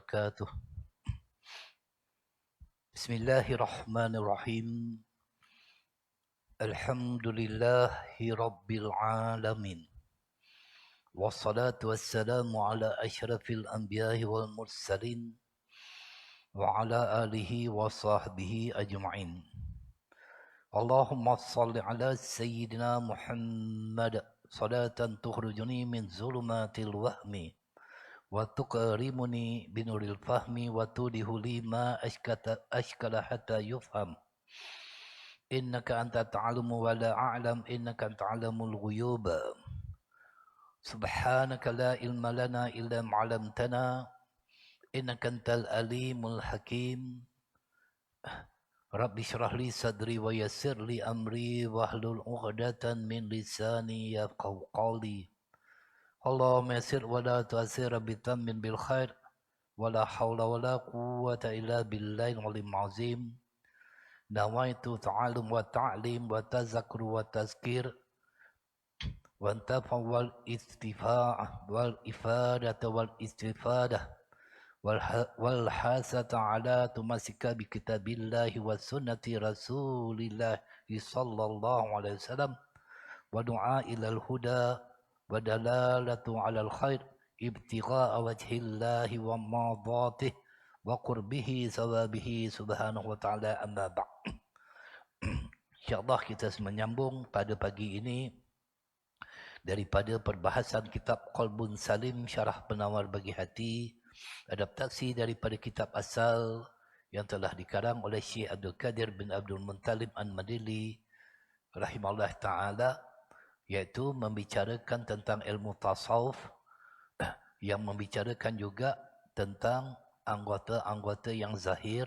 wabarakatuh. Bismillahirrahmanirrahim. Alhamdulillahi rabbil alamin. Wassalatu wassalamu ala asyrafil anbiya'i wal mursalin wa ala alihi wa sahbihi ajma'in. Allahumma salli ala sayyidina Muhammad salatan tukhrijuni min zulumatil wahmi wa tuqrimuni binuril fahmi wa tudihu lima ashkala hatta yufham. Innaka anta ta'lamu wa la a'lam, innaka anta 'alamul ghuyub. Subhanaka la ilma lana illa ma 'allamtana, innaka antal alimul hakim. Rabbi shrah li sadri wa yassir li amri wahlul 'uqdatan min lisani yafqahu qawli. Allahumma yassir wa la tu'assir bitammin bil khair wa la hawla wa la quwwata illa billahil 'aliyyil 'azim. Nawaitu ta'allum wa ta'lim wa tazakkur wa tazkir wa antafa wal istifa'ah wal ifadata wal istifadah wal hasata ala tumasika bi kitabillahi wa sunnati rasulillahi sallallahu alaihi wasallam wa du'a ilal huda wa dalalatu alal khair ibtigha'a wajhillahi wa madhatih wa qurbihi sawabihi subhanahu wa ta'ala, amma ba'. InsyaAllah kita menyambung pada pagi ini daripada perbahasan kitab Qalbun Salim Syarah Penawar Bagi Hati, adaptasi daripada kitab asal yang telah dikarang oleh Syekh Abdul Qadir bin Abdul Muttalib Al-Madili rahimahullah ta'ala, iaitu membicarakan tentang ilmu tasawuf, yang membicarakan juga tentang anggota-anggota yang zahir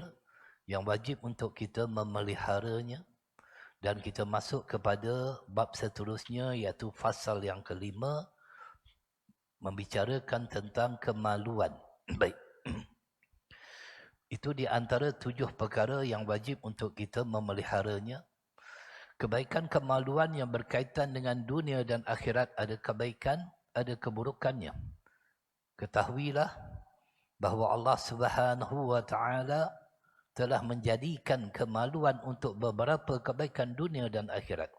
yang wajib untuk kita memeliharanya. Dan kita masuk kepada bab seterusnya, iaitu fasal yang kelima, membicarakan tentang kemaluan. Baik. Itu di antara 7 perkara yang wajib untuk kita memeliharanya. Kebaikan kemaluan yang berkaitan dengan dunia dan akhirat ada kebaikan, ada keburukannya. Ketahuilah bahawa Allah Subhanahu wa ta'ala telah menjadikan kemaluan untuk beberapa kebaikan dunia dan akhirat.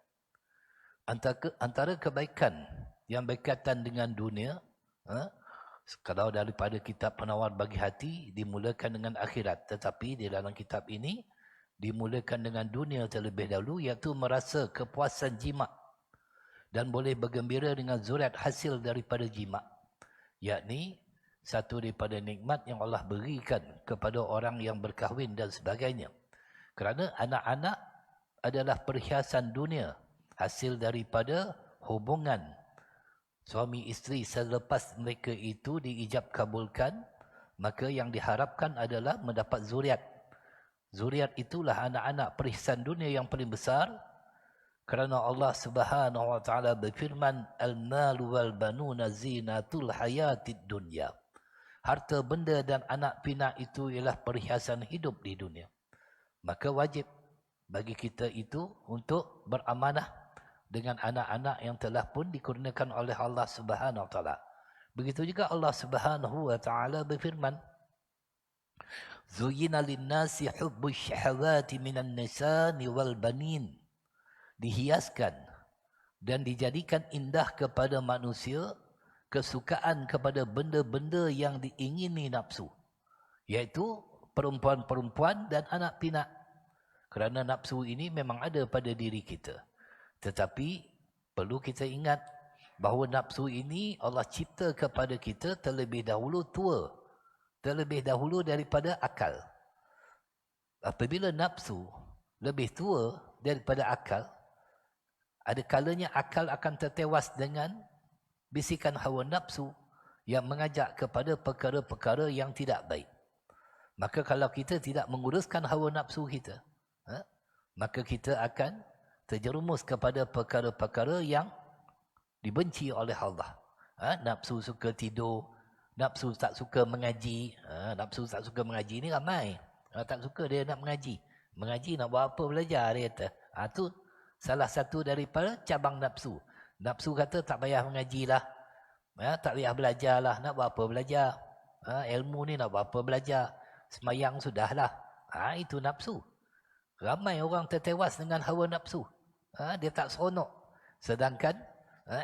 Antara kebaikan yang berkaitan dengan dunia, kalau daripada kitab Penawar Bagi Hati dimulakan dengan akhirat, tetapi di dalam kitab ini dimulakan dengan dunia terlebih dahulu, iaitu merasa kepuasan jima dan boleh bergembira dengan zuriat hasil daripada jima, yakni satu daripada nikmat yang Allah berikan kepada orang yang berkahwin dan sebagainya. Kerana anak-anak adalah perhiasan dunia, hasil daripada hubungan suami isteri selepas mereka itu diijab kabulkan, maka yang diharapkan adalah mendapat zuriat. Zuriat itulah anak-anak perhiasan dunia yang paling besar. Kerana Allah Subhanahu wa ta'ala berfirman, al-malu wal banuna zinatul hayatid dunya. Harta benda dan anak pinak itu ialah perhiasan hidup di dunia. Maka wajib bagi kita itu untuk beramanah dengan anak-anak yang telah pun dikurniakan oleh Allah Subhanahu wa ta'ala. Begitu juga Allah Subhanahu wa ta'ala berfirman, Zuyyina lin-nasi hubbus syahawati minan nisani wal banin. Dihiaskan dan dijadikan indah kepada manusia kesukaan kepada benda-benda yang diingini nafsu, iaitu perempuan-perempuan dan anak pinak. Kerana nafsu ini memang ada pada diri kita. Tetapi perlu kita ingat bahawa nafsu ini Allah cipta kepada kita terlebih dahulu tua, terlebih dahulu daripada akal. Apabila nafsu lebih tua daripada akal, ada kalanya akal akan tertewas dengan bisikan hawa nafsu yang mengajak kepada perkara-perkara yang tidak baik. Maka kalau kita tidak menguruskan hawa nafsu kita, maka kita akan terjerumus kepada perkara-perkara yang dibenci oleh Allah. Nafsu suka tidur, nafsu tak suka mengaji. Nafsu tak suka mengaji ni ramai. Tak suka dia nak mengaji. Mengaji nak buat apa, belajar, dia kata. Itu salah satu daripada cabang nafsu. Nafsu kata tak payah mengajilah, tak payah belajarlah, nak buat apa belajar. Ilmu ni nak buat apa belajar? Semayang sudahlah. Itu nafsu. Ramai orang tertewas dengan hawa nafsu. Dia tak seronok. Sedangkan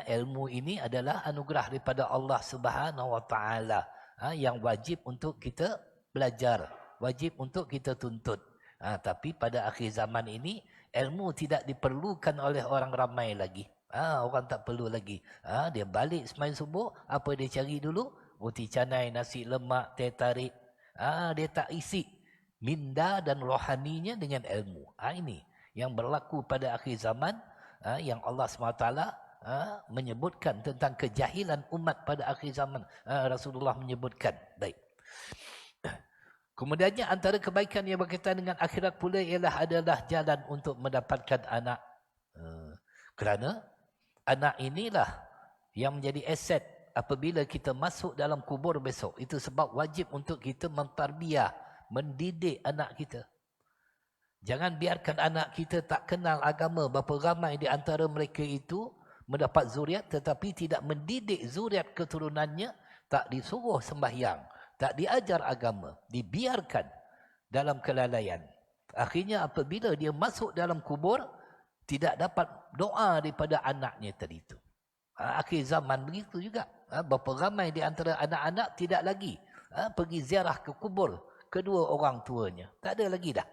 ilmu ini adalah anugerah daripada Allah Subhanahu Wa Taala yang wajib untuk kita belajar, wajib untuk kita tuntut. Tapi pada akhir zaman ini ilmu tidak diperlukan oleh orang ramai lagi. Orang tak perlu lagi. Dia balik semain subuh, apa dia cari dulu? Roti canai, nasi lemak, teh tarik. Dia tak isi minda dan rohaninya dengan ilmu. Ini yang berlaku pada akhir zaman, yang Allah SWT menyebutkan tentang kejahilan umat pada akhir zaman. Rasulullah menyebutkan. Baik. Kemudiannya antara kebaikan yang berkaitan dengan akhirat pula adalah jalan untuk mendapatkan anak. Kerana anak inilah yang menjadi aset apabila kita masuk dalam kubur besok. Itu sebab wajib untuk kita mentarbiyah, mendidik anak kita. Jangan biarkan anak kita tak kenal agama. Berapa ramai di antara mereka itu mendapat zuriat tetapi tidak mendidik zuriat keturunannya, tak disuruh sembahyang, tak diajar agama, dibiarkan dalam kelalaian. Akhirnya apabila dia masuk dalam kubur, tidak dapat doa daripada anaknya tadi itu. Akhir zaman begitu juga. Berapa ramai di antara anak-anak tidak lagi pergi ziarah ke kubur kedua orang tuanya. Tak ada lagi dah.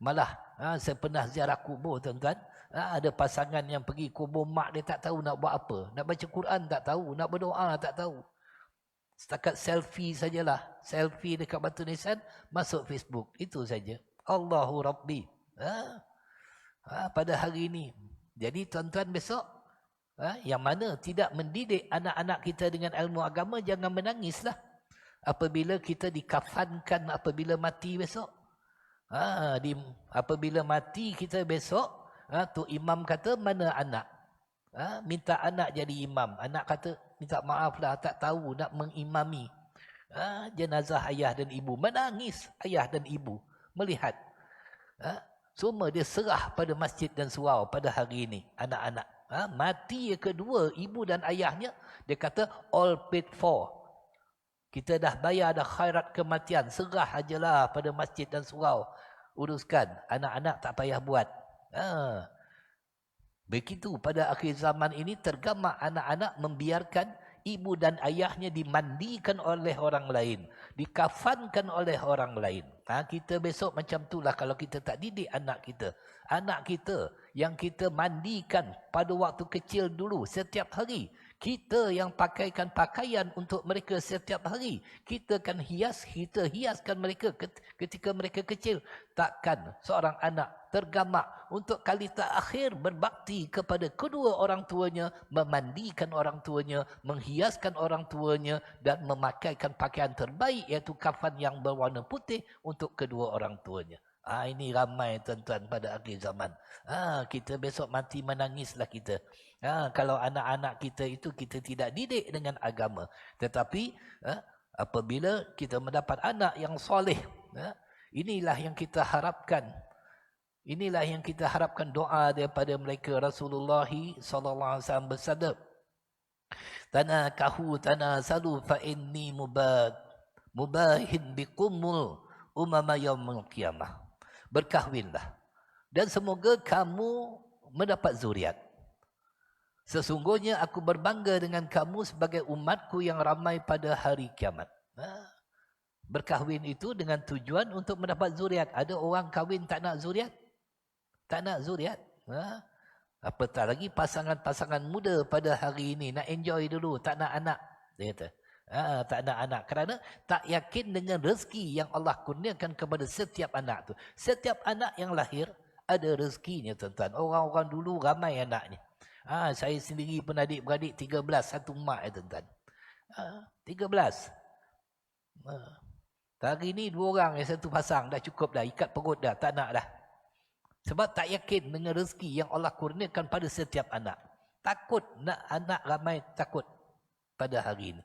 Malah saya pernah ziarah kubur tuan-tuan. Ada pasangan yang pergi kubur mak dia tak tahu nak buat apa. Nak baca Quran tak tahu, nak berdoa tak tahu. Setakat selfie sajalah. Selfie dekat batu nisan, masuk Facebook. Itu saja. Allahu Rabbi. Pada hari ini. Jadi tuan-tuan besok, yang mana tidak mendidik anak-anak kita dengan ilmu agama, jangan menangislah. Apabila kita dikafankan, apabila mati besok. Apabila mati kita besok, tu imam kata, mana anak? Minta anak jadi imam. Anak kata, minta maaflah, tak tahu nak mengimami jenazah ayah dan ibu. Menangis ayah dan ibu melihat. Semua dia serah pada masjid dan surau pada hari ini. Anak-anak. Mati yang kedua, ibu dan ayahnya, dia kata all paid for. Kita dah bayar dah khairat kematian. Serah ajalah pada masjid dan surau. Uruskan. Anak-anak tak payah buat. Begitu pada akhir zaman ini tergamak anak-anak membiarkan ibu dan ayahnya dimandikan oleh orang lain. Dikafankan oleh orang lain. Kita besok macam itulah kalau kita tak didik anak kita. Anak kita yang kita mandikan pada waktu kecil dulu setiap hari. Kita yang pakaikan pakaian untuk mereka setiap hari. Kita hiaskan mereka ketika mereka kecil. Takkan seorang anak tergamak untuk kali terakhir berbakti kepada kedua orang tuanya, memandikan orang tuanya, menghiaskan orang tuanya dan memakaikan pakaian terbaik iaitu kafan yang berwarna putih untuk kedua orang tuanya. Ini ramai tuan-tuan pada akhir zaman. Kita besok mati menangislah kita. Kalau anak-anak kita itu kita tidak didik dengan agama. Tetapi apabila kita mendapat anak yang soleh, inilah yang kita harapkan. Inilah yang kita harapkan doa daripada mereka. Rasulullah sallallahu alaihi wasallam bersabda, "Tanakahu tanasalu fa inni mubahin bikumul umama yaumil qiyamah." Berkahwinlah dan semoga kamu mendapat zuriat. Sesungguhnya aku berbangga dengan kamu sebagai umatku yang ramai pada hari kiamat. Berkahwin itu dengan tujuan untuk mendapat zuriat. Ada orang kahwin tak nak zuriat? Tak nak zuriat. Apatah lagi pasangan-pasangan muda pada hari ini nak enjoy dulu, tak nak anak. Dia kata, tak nak anak kerana tak yakin dengan rezeki yang Allah kurniakan kepada setiap anak tu. Setiap anak yang lahir ada rezekinya tuan-tuan. Orang-orang dulu ramai anaknya. Saya sendiri pun adik-beradik 13, satu mak tuan-tuan. 13. Hari ni 2 orang yang satu pasang dah cukup dah, ikat perut dah, tak nak dah. Sebab tak yakin dengan rezeki yang Allah kurniakan pada setiap anak. Takut nak anak ramai, takut pada hari ini.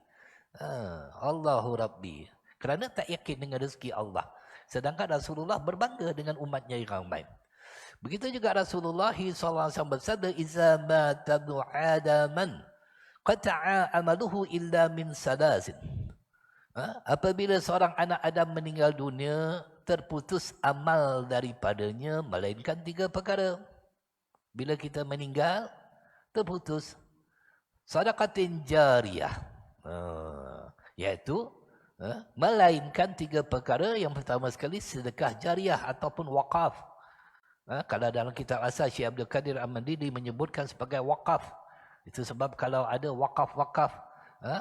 Allahu Rabbi. Kerana tak yakin dengan rezeki Allah. Sedangkan Rasulullah berbangga dengan umatnya yang ramai. Begitu juga Rasulullah SAW bersabda, "Iza matabu adaman qata'a amaluhu illa min salasin." Apabila seorang anak Adam meninggal dunia, terputus amal daripadanya, melainkan 3 perkara. Bila kita meninggal, terputus. Sedekatin jariyah. Iaitu, melainkan 3 perkara. Yang pertama sekali, sedekah jariyah ataupun wakaf. Kalau dalam kitab asal, Syekh Abdul Qadir Al-Mandiri menyebutkan sebagai wakaf. Itu sebab kalau ada wakaf-wakaf,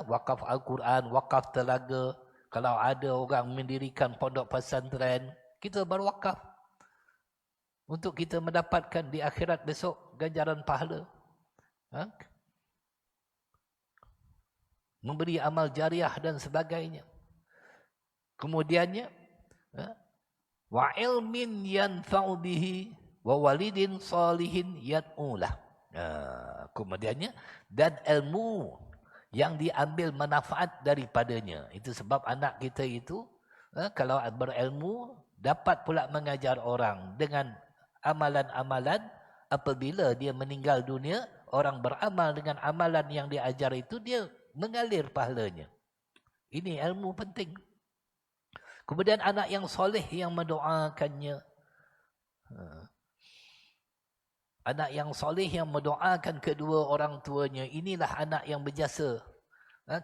wakaf Al-Quran, wakaf telaga, kalau ada orang mendirikan pondok pesantren, kita berwakaf untuk kita mendapatkan di akhirat besok ganjaran pahala. Memberi amal jariah dan sebagainya. Kemudiannya, wa ilmin yanfa'u bihi wa walidin salihin yad'ulah. Kemudiannya, dan ilmu yang diambil manfaat daripadanya. Itu sebab anak kita itu, kalau berilmu, dapat pula mengajar orang dengan amalan-amalan. Apabila dia meninggal dunia, orang beramal dengan amalan yang diajar itu, dia mengalir pahalanya. Ini ilmu penting. Kemudian anak yang soleh yang mendoakannya. Anak yang soleh yang mendoakan kedua orang tuanya. Inilah anak yang berjasa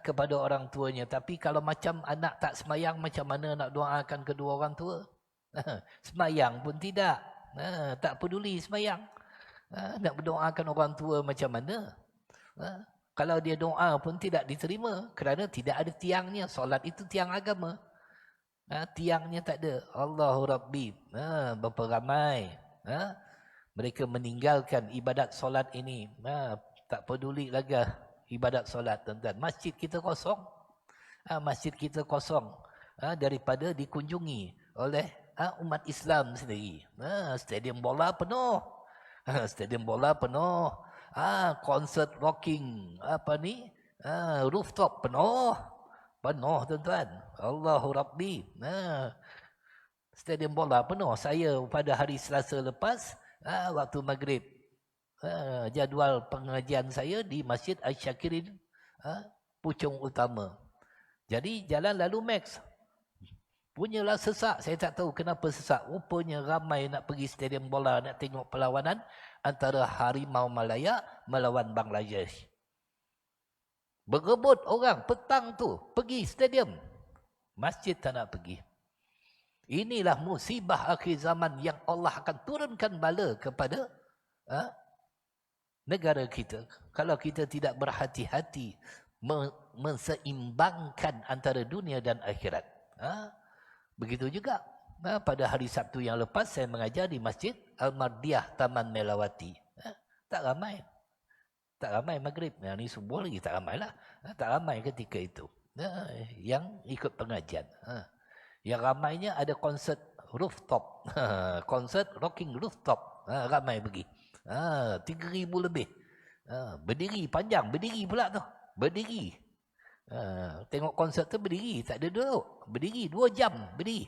kepada orang tuanya. Tapi kalau macam anak tak semayang, macam mana nak doakan kedua orang tua? Semayang pun tidak. Tak peduli semayang. Nak berdoakan orang tua macam mana? Kalau dia doa pun tidak diterima. Kerana tidak ada tiangnya. Solat itu tiang agama. Tiangnya tak ada. Allahu Rabbi. Berapa ramai. Mereka meninggalkan ibadat solat ini. Tak peduli lagi ibadat solat, tuan-tuan. Masjid kita kosong. Masjid kita kosong. Daripada dikunjungi oleh umat Islam sendiri. Stadium bola penuh. Stadium bola penuh. Konsert rocking. Rooftop penuh. Penuh, tuan-tuan. Allahu Rabbi. Stadium bola penuh. Saya pada hari Selasa lepas, waktu maghrib, jadual pengajian saya di Masjid Al-Syakirin, Puchong Utama. Jadi jalan lalu Max. Punyalah sesak. Saya tak tahu kenapa sesak. Rupanya ramai nak pergi stadium bola, nak tengok perlawanan antara Harimau Malaya melawan Bangladesh. Berebut orang petang tu pergi stadium. Masjid tak nak pergi. Inilah musibah akhir zaman yang Allah akan turunkan bala kepada negara kita. Kalau kita tidak berhati-hati menseimbangkan antara dunia dan akhirat. Begitu juga. Pada hari Sabtu yang lepas saya mengajar di Masjid Al-Mardiyah Taman Melawati. Tak ramai. Tak ramai maghrib. Ni subuh lagi tak ramai lah. Tak ramai ketika itu. Yang ikut pengajian. Yang ramainya ada konsert rooftop. Konsert rocking rooftop. Ramai pergi. 3,000 lebih. Berdiri panjang. Berdiri pula tu. Berdiri. Tengok konsert tu berdiri. Tak ada duduk. Berdiri 2 jam. Berdiri.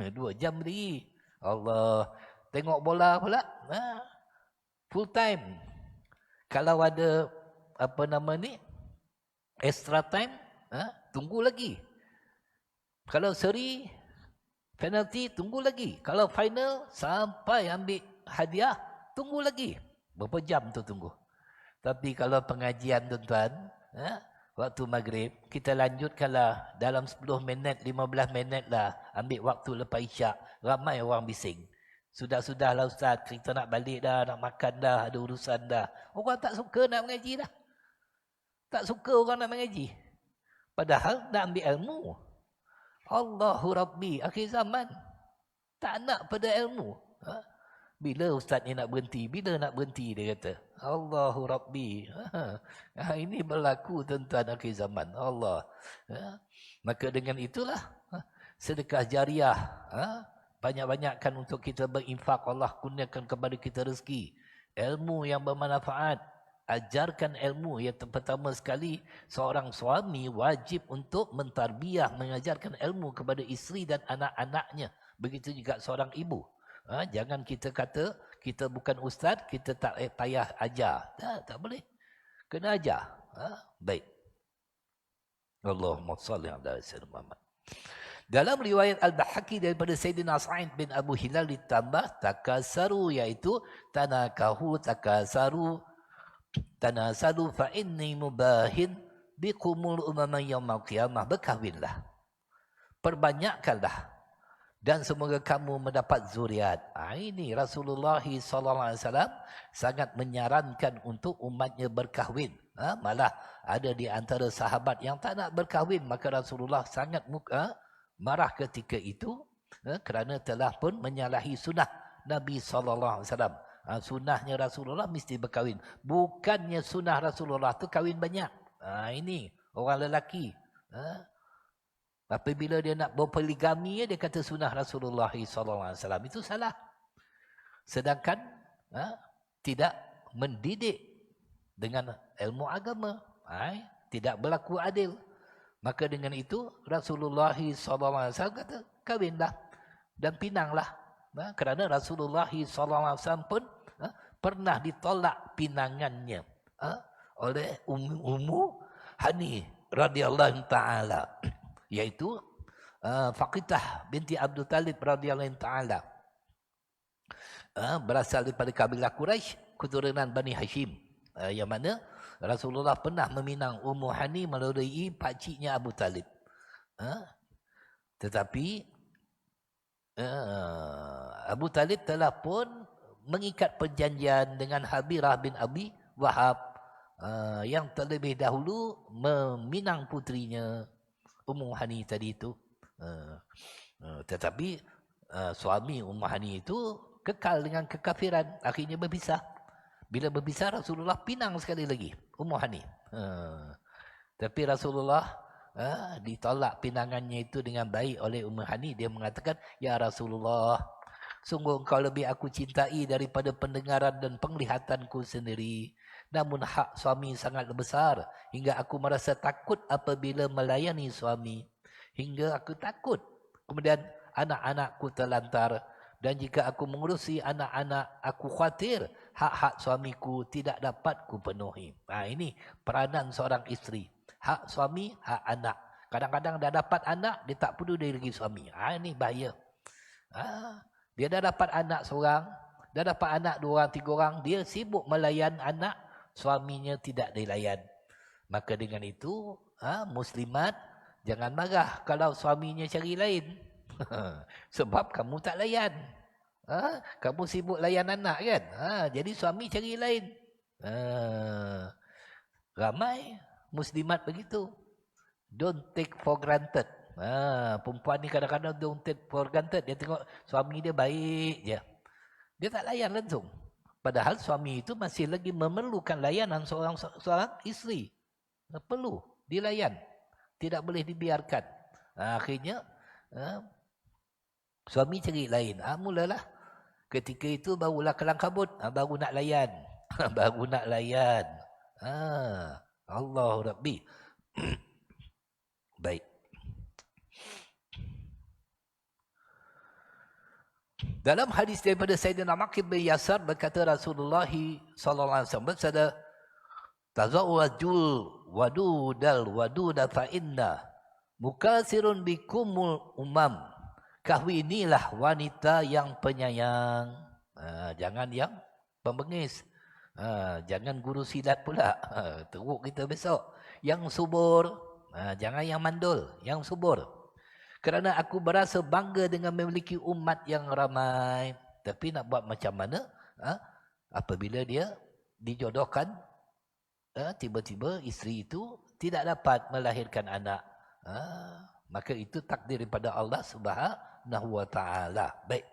2 jam berdiri. Allah. Tengok bola pula. Full time. Kalau ada extra time, tunggu lagi. Kalau seri, penalty, tunggu lagi. Kalau final, sampai ambil hadiah, tunggu lagi. Berapa jam tu tunggu. Tapi kalau pengajian, tuan-tuan, waktu maghrib, kita lanjutkanlah dalam 10 minit, 15 minit lah. Ambil waktu lepas isyak. Ramai orang bising. Sudah-sudahlah Ustaz, kita nak balik dah, nak makan dah, ada urusan dah. Orang tak suka nak mengaji dah. Tak suka orang nak mengaji. Padahal nak ambil ilmu. Allahu Rabbi, akhir zaman. Tak nak pada ilmu. Bila Ustaz ni nak berhenti? Bila nak berhenti, dia kata. Allahu Rabbi. Ini berlaku tuan-tuan akhir zaman. Allah. Maka dengan itulah sedekah jariah. Banyak-banyakkan untuk kita berinfak. Allah kurniakan kepada kita rezeki. Ilmu yang bermanfaat. Ajarkan ilmu. Yang pertama sekali, seorang suami wajib untuk mentarbiah, mengajarkan ilmu kepada isteri dan anak-anaknya. Begitu juga seorang ibu. Jangan kita kata, kita bukan ustaz, kita tak payah ajar. Tak boleh. Kena ajar. Baik. Allahumma salli ala sayyidina Muhammad. Dalam riwayat Al-Bahaki daripada Sayyidina Sa'id bin Abu Hilal ditambah takasaru, iaitu tanakahu takasaru tanasalu fa inni mubahin biqumul umama yaumil qiyamah. Berkahwinlah, perbanyakkanlah, dan semoga kamu mendapat zuriat. Ini Rasulullah SAW sangat menyarankan untuk umatnya berkahwin. Malah ada di antara sahabat yang tak nak berkahwin, maka Rasulullah sangat marah ketika itu, kerana telah pun menyalahi sunnah Nabi SAW. Sunnahnya Rasulullah mesti berkahwin. Bukannya sunnah Rasulullah tu kahwin banyak. Ini orang lelaki. Apabila dia nak berpoligami, dia kata sunnah Rasulullah SAW. Itu salah. Sedangkan tidak mendidik dengan ilmu agama. Tidak berlaku adil. Maka dengan itu Rasulullah SAW kata kahwinlah dan pinanglah. Kerana Rasulullah SAW pun pernah ditolak pinangannya oleh Ummu Hani radhiyallahu taala, iaitu Faqitah binti Abdul Talib radhiyallahu taala, berasal daripada kabilah Quraisy, keturunan Bani Hashim, yang mana Rasulullah pernah meminang Ummu Hani melalui pakciknya Abu Talib. Tetapi Abu Talib telah pun mengikat perjanjian dengan Habirah bin Abi Wahab, yang terlebih dahulu meminang putrinya Ummu Hani tadi itu. Tetapi suami Ummu Hani itu kekal dengan kekafiran, akhirnya berpisah. Bila berpisah, Rasulullah pinang sekali lagi Ummu Hani. Tapi Rasulullah ditolak pinangannya itu dengan baik oleh Ummu Hani. Dia mengatakan, ya Rasulullah, sungguh engkau lebih aku cintai daripada pendengaran dan penglihatanku sendiri. Namun hak suami sangat besar hingga aku merasa takut apabila melayani suami. Hingga aku takut. Kemudian anak-anakku terlantar. Dan jika aku mengurusi anak-anak, aku khawatir hak-hak suamiku tidak dapat kupenuhi. Ini peranan seorang isteri. Hak suami, hak anak. Kadang-kadang dah dapat anak, dia tak perlu dari lagi suami. Ini bahaya. Dia dah dapat anak seorang, dah dapat anak 2 orang, 3 orang, dia sibuk melayan anak, suaminya tidak dilayan. Maka dengan itu, muslimat jangan marah kalau suaminya cari lain. Sebab kamu tak layan. Kamu sibuk layan anak kan. Jadi suami cari lain. Ramai muslimat begitu. Don't take for granted. Perempuan ni kadang-kadang don't take for granted. Dia tengok suami dia baik je. Dia tak layan langsung. Padahal suami itu masih lagi memerlukan layanan seorang isteri. Perlu dilayan. Tidak boleh dibiarkan. Akhirnya suami cari lain. Mulalah ketika itu barulah kelang kabut. Baru nak layan. Baru nak layan. Allah Rabbi. Baik. Dalam hadis daripada Sayyidina Maqib bin Yasar berkata Rasulullah SAW bersabda, tazawwajul wadudal waduda fa inna mukasirun bikumul umam. Kahwinilah wanita yang penyayang. Jangan yang pembengis. Jangan guru silat pula. Teruk kita besok. Yang subur. Jangan yang mandul. Yang subur. Kerana aku berasa bangga dengan memiliki umat yang ramai. Tapi nak buat macam mana? Apabila dia dijodohkan, tiba-tiba isteri itu tidak dapat melahirkan anak. Maka itu takdir daripada Allah Subhanahu wa taala. Baik.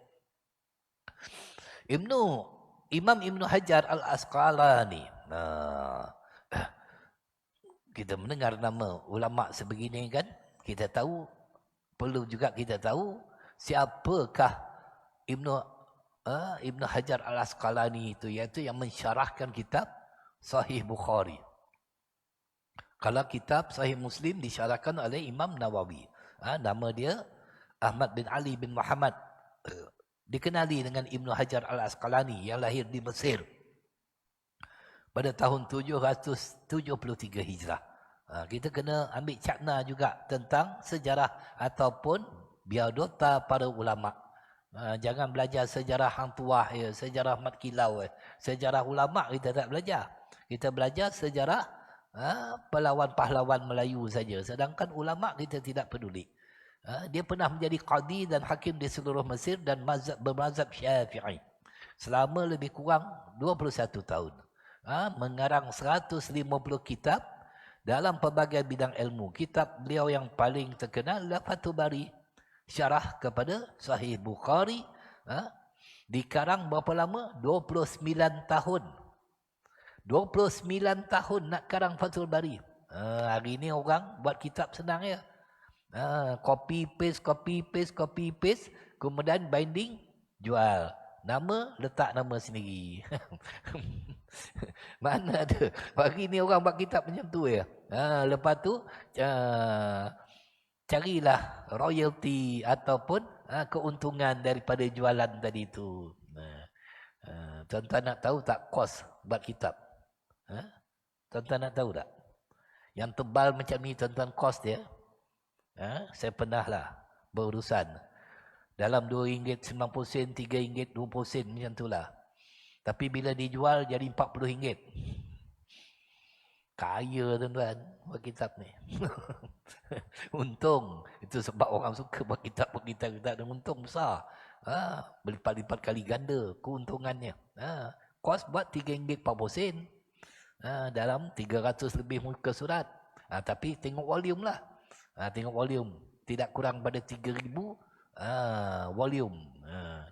Imam Ibn Hajar Al-Asqalani. Kita mendengar nama ulama sebegini kan? Kita tahu, perlu juga kita tahu siapakah Ibn Hajar Al-Asqalani itu, iaitu yang mensyarahkan kitab Sahih Bukhari. Kalau kitab Sahih Muslim disyarahkan oleh Imam Nawawi. Nama dia Ahmad bin Ali bin Muhammad. Dikenali dengan Ibn Hajar Al-Asqalani yang lahir di Mesir pada tahun 773 Hijrah. Kita kena ambil cakna juga tentang sejarah ataupun biodata para ulama. Jangan belajar sejarah hang tuah ya, sejarah mat kilau ya. Sejarah ulama kita tak belajar. Kita belajar sejarah pahlawan-pahlawan Melayu saja. Sedangkan ulama kita tidak peduli. Dia pernah menjadi qadi dan hakim di seluruh Mesir dan bermazhab Syafi'i. Selama lebih kurang 21 tahun. Mengarang 150 kitab dalam pelbagai bidang ilmu. Kitab beliau yang paling terkenal adalah Fathul Bari. Syarah kepada Sahih Bukhari. Dikarang berapa lama? 29 tahun. 29 tahun nak karang Fathul Bari. Hari ini orang buat kitab senang ya. Copy paste. Kemudian binding, jual. Nama, letak nama sendiri. Mana ada. Hari ni orang buat kitab macam tu ya. Lepas tu, carilah royalty ataupun keuntungan daripada jualan tadi tu. Tuan-tuan nak tahu tak kos buat kitab? Tuan-tuan nak tahu tak? Yang tebal macam ni tuan-tuan kos dia. Saya pernah lah berurusan. Dalam RM2.90, RM3.20 macam tu lah. Tapi bila dijual jadi RM40. Kaya tuan-tuan buat kitab ni. Untung. Itu sebab orang suka buat kitab dan untung besar. Berlipat-lipat kali ganda keuntungannya. Kos buat RM3.40. Dalam 300 lebih muka surat. Tapi tengok volume lah. Tengok volume. Tidak kurang pada 3,000 volume.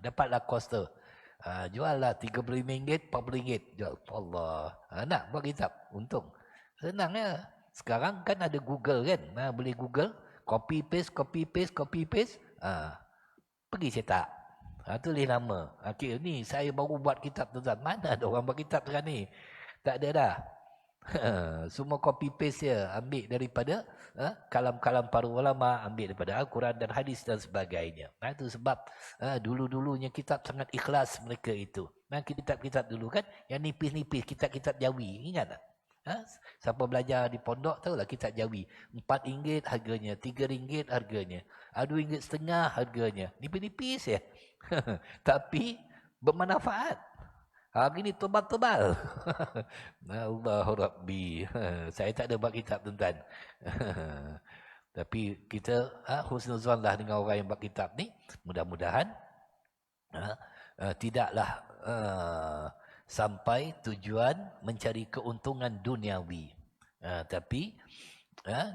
Dapatlah kos tu. Jual lah RM35, RM40. Jual. Allah. Nak buat kitab. Untung. Senang ya. Sekarang kan ada Google kan. Boleh Google. Copy paste. Pergi cetak. Tulis nama. Okay, ni saya baru buat kitab tuan-tuan. Mana ada orang buat kitab sekarang ni? Tak ada dah. Semua copy paste ya. Ambil daripada kalam-kalam para ulama. Ambil daripada Al-Quran dan hadis dan sebagainya. Itu sebab dulu-dulunya kitab sangat ikhlas mereka itu. Kitab-kitab dulu kan. Yang nipis-nipis. Kitab-kitab Jawi. Ingat tak? Siapa belajar di pondok tahulah kitab Jawi. RM4 harganya. RM3 harganya. RM2.50 harganya. Nipis-nipis ya. Tapi bermanfaat. Hari ni tebal-tebal. Allahu Rabbi. Saya tak ada buat kitab tuan-tuan. Tapi kita husnuzan lah dengan orang yang buat kitab ni. Mudah-mudahan tidaklah sampai tujuan mencari keuntungan duniawi. Tapi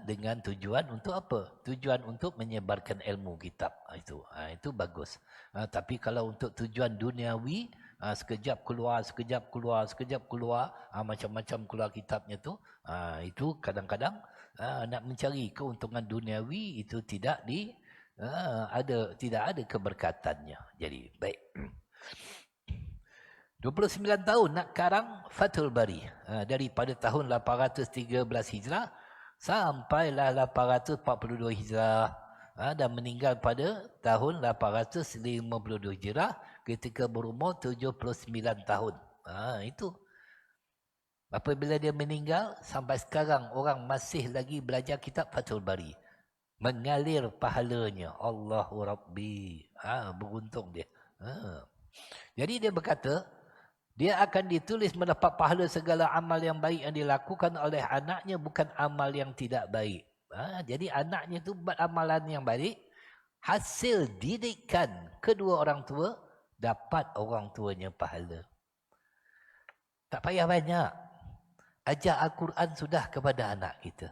dengan tujuan untuk apa? Tujuan untuk menyebarkan ilmu kitab. Itu bagus. Tapi kalau untuk tujuan duniawi, sekejap keluar, macam-macam keluar kitabnya tu, itu kadang-kadang nak mencari keuntungan duniawi itu tidak ada keberkatannya. Jadi baik. 29 tahun nak karang Fathul Bari. Daripada tahun 813 Hijrah sampailah 842 Hijrah. Dan meninggal pada tahun 852 Hijrah ketika berumur 79 tahun. Itu. Apabila dia meninggal, sampai sekarang orang masih lagi belajar kitab Fathul Bari. Mengalir pahalanya. Allahu Rabbi. Beruntung dia. Jadi dia berkata, dia akan ditulis mendapat pahala segala amal yang baik yang dilakukan oleh anaknya, bukan amal yang tidak baik. Jadi anaknya tu buat amalan yang baik, hasil didikan kedua orang tua, dapat orang tuanya pahala. Tak payah banyak. Ajar Al-Quran sudah kepada anak kita.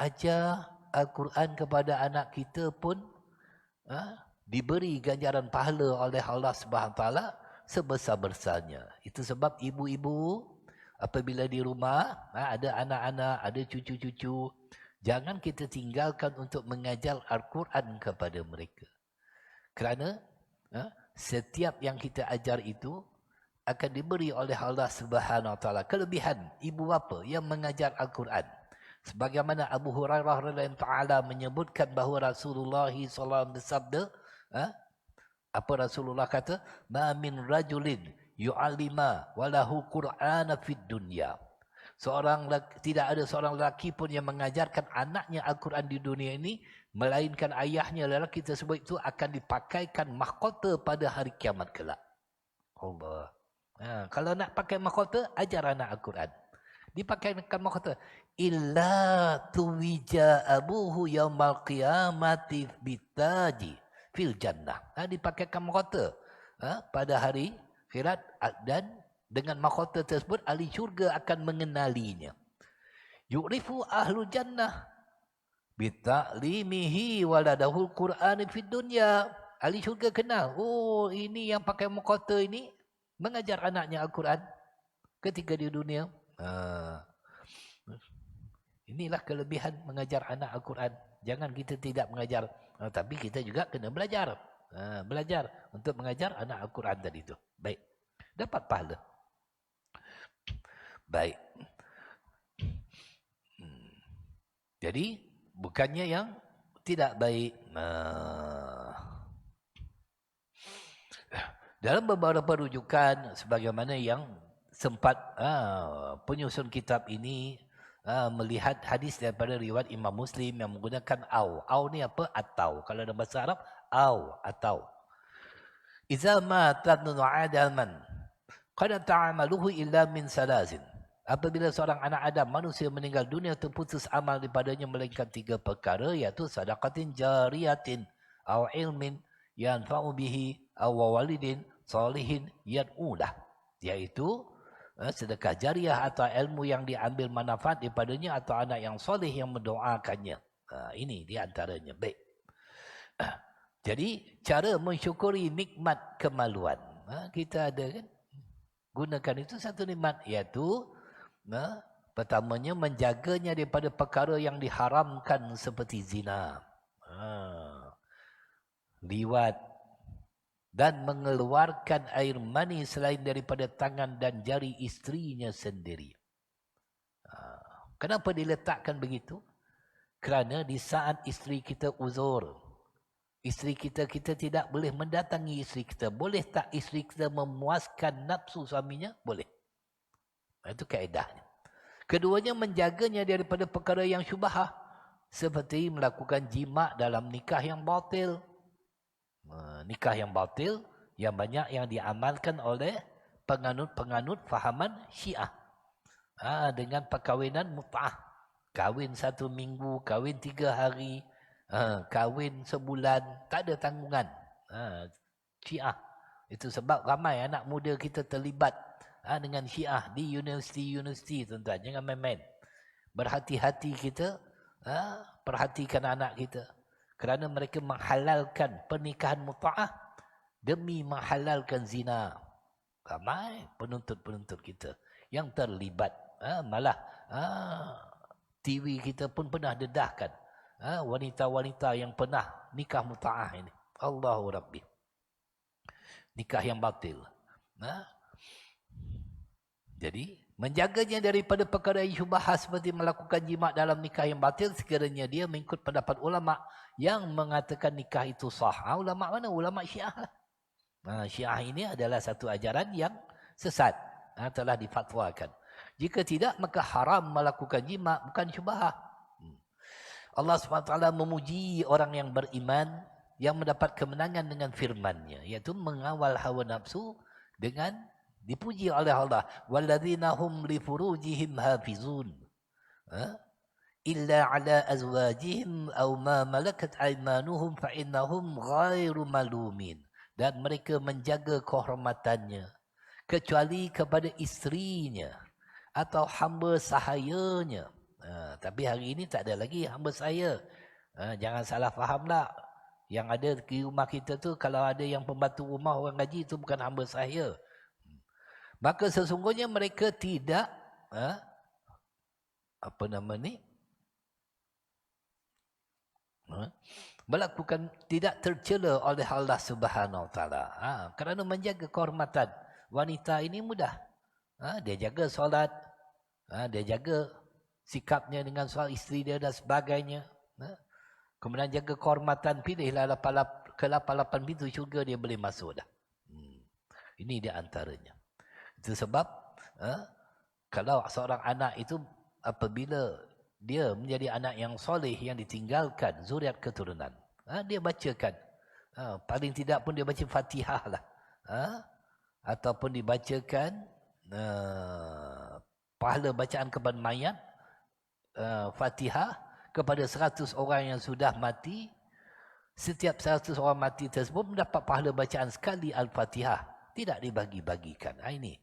Ajar Al-Quran kepada anak kita pun diberi ganjaran pahala oleh Allah SWT sebesar-besarnya. Itu sebab ibu-ibu apabila di rumah ada anak-anak, ada cucu-cucu, jangan kita tinggalkan untuk mengajar Al-Quran kepada mereka. Kerana setiap yang kita ajar itu akan diberi oleh Allah Subhanahu Wa Taala kelebihan ibu bapa yang mengajar Al-Quran. Sebagaimana Abu Hurairah radhiyallahu taala menyebutkan bahawa Rasulullah SAW bersabda, apa Rasulullah kata? Ma min rajulin yu'allima walahu Qur'ana fid dunya. Tidak ada seorang lelaki pun yang mengajarkan anaknya Al-Quran di dunia ini, melainkan ayahnya lelaki tersebut itu akan dipakaikan mahkota pada hari kiamat kelak. Allah. Kalau nak pakai mahkota, ajar anak Al-Quran. Dipakaikan mahkota. Illa tuwija abuhu yaumal qiyamati bitaji fil jannah. Dipakaikan mahkota pada hari akhirat, dan dengan mahkota tersebut ahli syurga akan mengenalinya. Yu'rifu ahlu jannah bita'limihi waladahul Qur'an fid dunya. Ahli syurga kenal. Oh, ini yang pakai mahkota ini mengajar anaknya Al-Quran ketika di dunia. Inilah kelebihan mengajar anak Al-Quran. Jangan kita tidak mengajar, tapi kita juga kena belajar. Belajar untuk mengajar anak Al-Quran tadi itu. Baik. Dapat pahala. Baik. Jadi, bukannya yang tidak baik. Dalam beberapa rujukan, sebagaimana yang sempat penyusun kitab ini melihat hadis daripada riwayat Imam Muslim yang menggunakan au. Au ni apa? Atau. Kalau dalam bahasa Arab, au, atau. Iza ma tabnu adaman qad ta'amaluhu illa min salazin. Apabila seorang anak Adam, manusia meninggal dunia, terputus amal daripadanya melainkan 3 perkara, iaitu sadaqatin jariyatin aw ilmin yanfa'u bihi aw walidin salihin yad'ulah, iaitu sedekah jariah atau ilmu yang diambil manfaat daripadanya atau anak yang soleh yang mendoakannya. Ini di antaranya. Baik. Jadi cara mensyukuri nikmat kemaluan. Kita ada kan? Gunakan itu satu nikmat, iaitu pertamanya menjaganya daripada perkara yang diharamkan seperti zina, liwat, dan mengeluarkan air mani selain daripada tangan dan jari isterinya sendiri. Kenapa diletakkan begitu? Kerana di saat isteri kita uzur, isteri kita tidak boleh mendatangi isteri kita. Boleh tak isteri kita memuaskan nafsu suaminya? Boleh. Itu kaedahnya. Keduanya menjaganya daripada perkara yang syubhah, seperti melakukan jima' dalam nikah yang batil. Nikah yang batil yang banyak yang diamalkan oleh penganut-penganut fahaman Syiah. Dengan perkahwinan mut'ah. Kahwin 1 minggu, kahwin 3 hari, kahwin sebulan, tak ada tanggungan. Syiah. Itu sebab ramai anak muda kita terlibat dengan Syiah di universiti-universiti, tuan-tuan. Jangan main-main. Berhati-hati kita, perhatikan anak kita. Kerana mereka menghalalkan pernikahan mut'ah demi menghalalkan zina. Ramai penuntut-penuntut kita yang terlibat. Malah TV kita pun pernah dedahkan wanita-wanita yang pernah nikah mut'ah ini. Allahu Rabbi. Nikah yang batil. Jadi, menjaganya daripada perkara yang syubhah seperti melakukan jima' dalam nikah yang batil, sekiranya dia mengikut pendapat ulama' yang mengatakan nikah itu sah. Ulama' mana? Ulama' Syiah lah. Syiah ini adalah satu ajaran yang sesat. Telah difatwakan. Jika tidak, maka haram melakukan jima', bukan syubhah. Allah SWT memuji orang yang beriman yang mendapat kemenangan dengan firman-Nya, iaitu mengawal hawa nafsu dengan dipuji oleh Allah. Walladzina hum li furujihim hafizun. Illa ala azwajihim aw ma malakat aymanuhum fa innahum ghairu malumin. Dan mereka menjaga kehormatannya kecuali kepada isterinya atau hamba sahayanya. Tapi hari ini tak ada lagi hamba sahaya. Jangan salah fahamlah. Yang ada di rumah kita tu, kalau ada yang pembantu rumah orang gaji, itu bukan hamba sahaya. Maka sesungguhnya mereka tidak melakukan, tidak tercela oleh Allah Subhanahu Wa Taala. Kerana menjaga kehormatan wanita ini mudah. Dia jaga solat, dia jaga sikapnya dengan soal isteri dia dan sebagainya. Kemudian jaga kehormatan, pilihlah ke-8 pintu syurga dia boleh masuk dah. Ini di antaranya. Itu sebab Kalau seorang anak itu apabila dia menjadi anak yang soleh yang ditinggalkan zuriat keturunan, dia bacakan. Paling tidak pun dia baca Fatihah lah. Ataupun dibacakan pahala bacaan kepada mayat, Fatihah kepada 100 orang yang sudah mati. Setiap 100 orang mati tersebut mendapat pahala bacaan sekali Al-Fatihah. Tidak dibagi-bagikan. Ini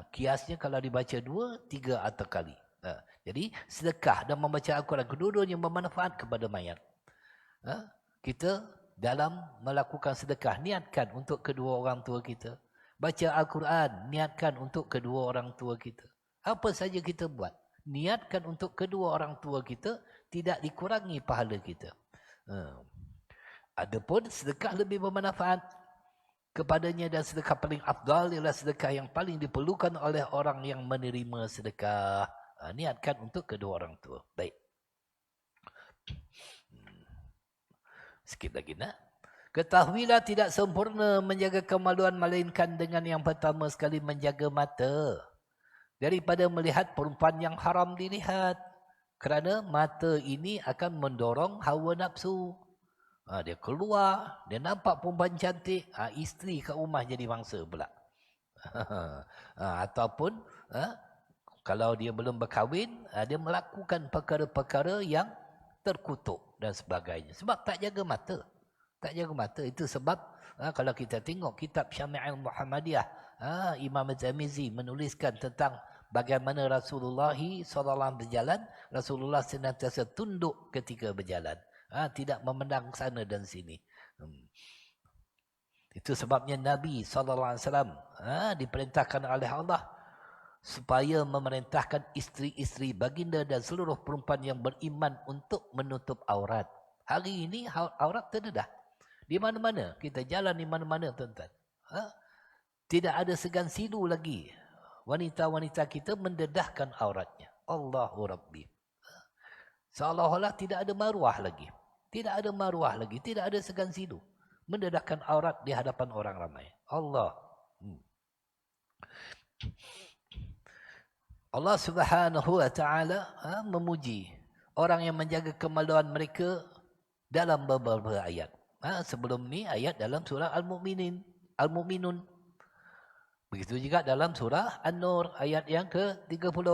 kiasnya kalau dibaca 2, 3 atau kali. Jadi sedekah dan membaca Al-Quran kedua-duanya bermanfaat kepada mayat. Kita dalam melakukan sedekah niatkan untuk kedua orang tua kita. Baca Al-Quran niatkan untuk kedua orang tua kita. Apa saja kita buat, niatkan untuk kedua orang tua kita, tidak dikurangi pahala kita. Adapun sedekah lebih bermanfaat kepadanya dan sedekah paling afdal ialah sedekah yang paling diperlukan oleh orang yang menerima sedekah. Niatkan untuk kedua orang tua. Baik. Sikit lagi nak. Ketahuilah tidak sempurna menjaga kemaluan melainkan dengan yang pertama sekali menjaga mata daripada melihat perempuan yang haram dilihat. Kerana mata ini akan mendorong hawa nafsu. Dia keluar, dia nampak perempuan cantik, isteri kat rumah jadi mangsa pula. Ataupun kalau dia belum berkahwin, dia melakukan perkara-perkara yang terkutuk dan sebagainya. Sebab tak jaga mata. Tak jaga mata. Itu sebab kalau kita tengok kitab Syama'il Muhammadiyah, Imam Az-Zamizi menuliskan tentang bagaimana Rasulullah SAW berjalan. Rasulullah senantiasa tunduk ketika berjalan. Tidak memandang sana dan sini. Itu sebabnya Nabi SAW diperintahkan oleh Allah supaya memerintahkan isteri-isteri baginda dan seluruh perempuan yang beriman untuk menutup aurat. Hari ini aurat terdedah. Di mana-mana. Kita jalan di mana-mana, tuan-tuan. Tidak ada segan silu lagi. Wanita-wanita kita mendedahkan auratnya. Allahu Rabbi. Seolah-olah tidak ada maruah lagi. Tidak ada maruah lagi. Tidak ada segan silu. Mendedahkan aurat di hadapan orang ramai. Allah. Allah Subhanahu wa ta'ala memuji orang yang menjaga kemaluan mereka dalam beberapa ayat. Sebelum ni ayat dalam surah Al-Mu'minun. Begitu juga dalam surah An-Nur ayat yang ke-30.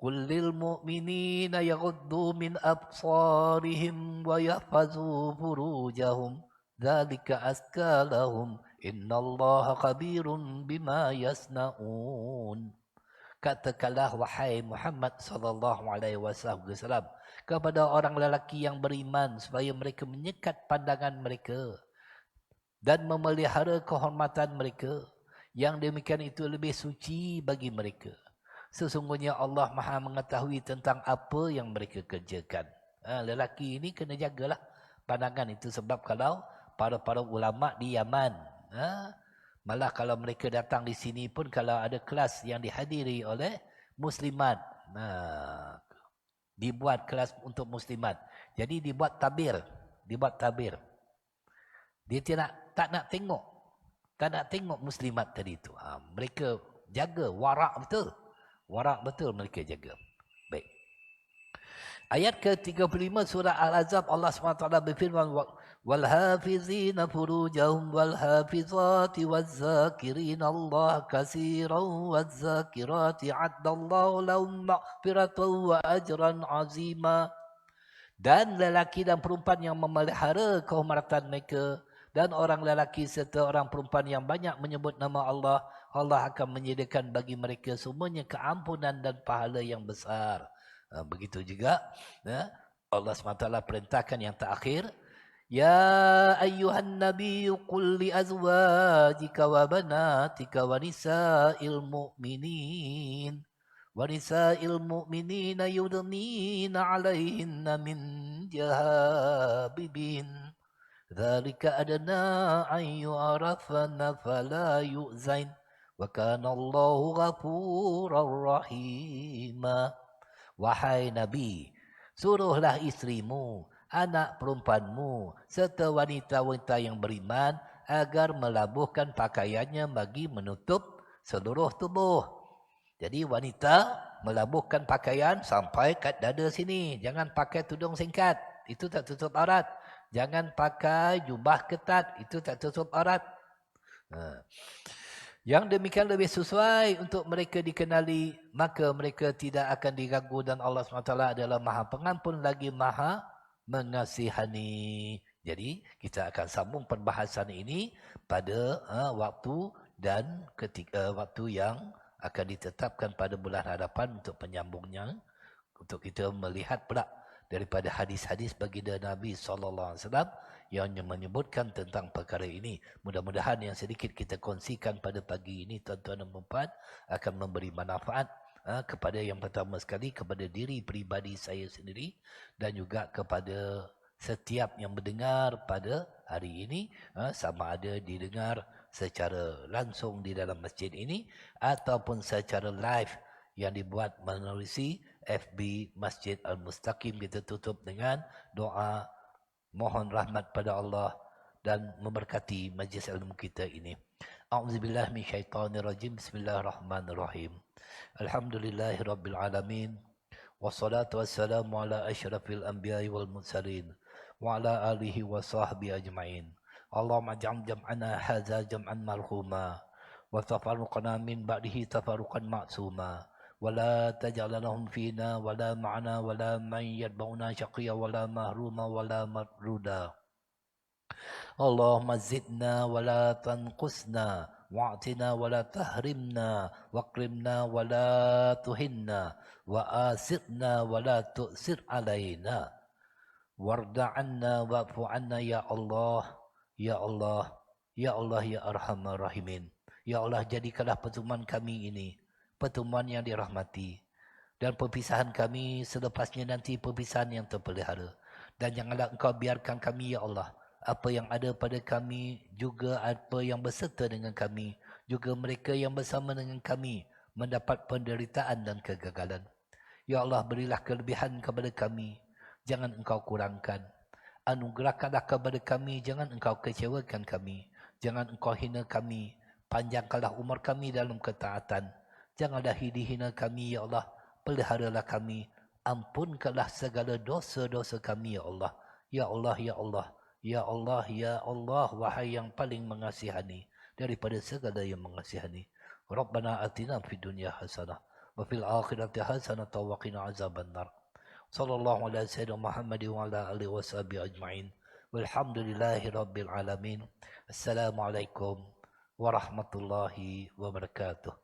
Qul lil mu'minina yaghuddu min absarihim wa yahfazu furujahum dzalika azka lahum innallaha khabirun bima yasnaun. Katakanlah wahai Muhammad sallallahu alaihi wasallam kepada orang lelaki yang beriman supaya mereka menyekat pandangan mereka dan memelihara kehormatan mereka. Yang demikian itu lebih suci bagi mereka. Sesungguhnya Allah Maha mengetahui tentang apa yang mereka kerjakan. Lelaki ini kena jagalah pandangan itu. Sebab kalau para ulama di Yaman, malah kalau mereka datang di sini pun, kalau ada kelas yang dihadiri oleh muslimat, dibuat kelas untuk muslimat. Jadi dibuat tabir. Dia tak nak tengok muslimat tadi itu. Mereka jaga warak betul. Warak betul mereka jaga. Baik. Ayat ke-35 surah Al-Ahzab, Allah SWT berfirman, وَالْحَافِظِينَ فُرُوجَهُمْ وَالْحَافِظَاتِ وَالذَّاكِرِينَ اللَّهَ كَثِيرًا وَالذَّاكِرَاتِ عَدَّ اللَّهُ لَهُمْ مَغْفِرَةً وَأَجْرًا عَظِيمًا. Dan lelaki dan perempuan yang memelihara kehormatan mereka, dan orang lelaki serta orang perempuan yang banyak menyebut nama Allah, Allah akan menyediakan bagi mereka semuanya keampunan dan pahala yang besar. Begitu juga Allah SWT perintahkan yang terakhir, Ya ayyuhan nabiyyu qul li azwajika wa banatika wa nisa'il mu'minina yudnina 'alaihinna min jahabibihin. Dzalika adna an yu'rafna fala yu'zain wa kana Allahu ghafurar rahima. Wahai Nabi, suruhlah isterimu, anak perempuanmu serta wanita-wanita yang beriman agar melabuhkan pakaiannya bagi menutup seluruh tubuh. Jadi wanita melabuhkan pakaian sampai kat dada sini. Jangan pakai tudung singkat. Itu tak tutup aurat. Jangan pakai jubah ketat. Itu tak tutup aurat. Yang demikian lebih sesuai untuk mereka dikenali. Maka mereka tidak akan diganggu. Dan Allah SWT adalah maha pengampun lagi maha mengasihani. Jadi kita akan sambung perbahasan ini pada waktu dan ketika waktu yang akan ditetapkan pada bulan hadapan untuk penyambungnya, untuk kita melihat pula daripada hadis-hadis baginda Nabi SAW yang menyebutkan tentang perkara ini. Mudah-mudahan yang sedikit kita kongsikan pada pagi ini, tuan-tuan dan puan, akan memberi manfaat kepada yang pertama sekali, kepada diri peribadi saya sendiri dan juga kepada setiap yang mendengar pada hari ini, sama ada didengar secara langsung di dalam masjid ini ataupun secara live yang dibuat melalui FB Masjid Al-Mustaqim. Kita tutup dengan doa mohon rahmat pada Allah dan memberkati majlis ilmu kita ini. A'udzubillahi minasyaitonirrajim. Bismillahirrahmanirrahim. Alhamdulillahirabbil alamin. Wassalatu wassalamu ala asyrafil anbiya'i wal mursalin wa ala alihi wa sahbihi ajma'in. Allahumma jam jam'ana hadza jam'an marhuma wa tafarruqna min ba'dihi tafarruqan ma'suma wa la taj'alnahum fina wa la ma'ana wa la man yatba'una syaqiyya wa la mahruma wa la matruda. Allahumma zidna wa la tanqusna wa'tina wa la tahrimna waqrimna wa la tuhinna wa asirna wa la tu'sir alaina warda 'anna wa'fu 'anna ya Allah. Ya Allah, Ya Allah, Ya Arhamar Rahimin. Ya Allah, jadikanlah pertemuan kami ini pertemuan yang dirahmati. Dan perpisahan kami selepasnya nanti perpisahan yang terpelihara. Dan janganlah Engkau biarkan kami, Ya Allah, apa yang ada pada kami, juga apa yang berserta dengan kami, juga mereka yang bersama dengan kami, mendapat penderitaan dan kegagalan. Ya Allah, berilah kelebihan kepada kami. Jangan Engkau kurangkan. Anugerahkanlah kepada kami, jangan Engkau kecewakan kami. Jangan Engkau hina kami. Panjangkanlah umur kami dalam ketaatan. Janganlah hina kami, Ya Allah. Peliharalah kami. Ampunkanlah segala dosa-dosa kami, Ya Allah. Ya Allah, Ya Allah. Ya Allah, Ya Allah. Wahai yang paling mengasihani daripada segala yang mengasihani. Rabbana atina fid dunya hasanah wa fil akhirati hasanah wa qina azabannar. Sallallahu alaihi wasallam Muhammad wa ala alihi washabihi ajma'in. Walhamdulillahi rabbil alamin. Assalamualaikum warahmatullahi wabarakatuh.